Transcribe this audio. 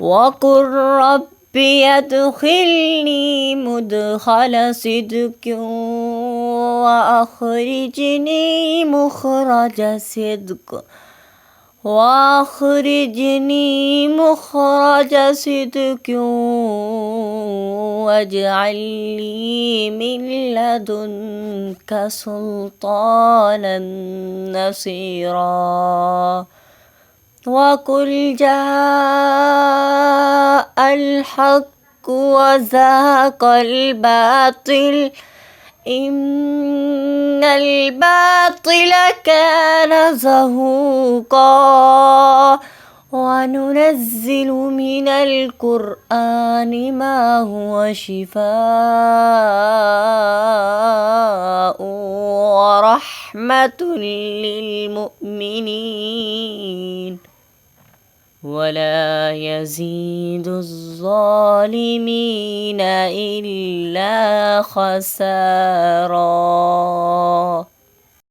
وقل رب ادخلني مدخل صدق وأخرجني مخرج صدق واجعل لي من لدنك سلطانا نصيرا وقل جاء الحق وزهق الباطل إن الباطل كان زهوقا وننزل من القرآن ما هو شفاء ورحمة للمؤمنين ولا يزيد الظالمين إلا خسارا.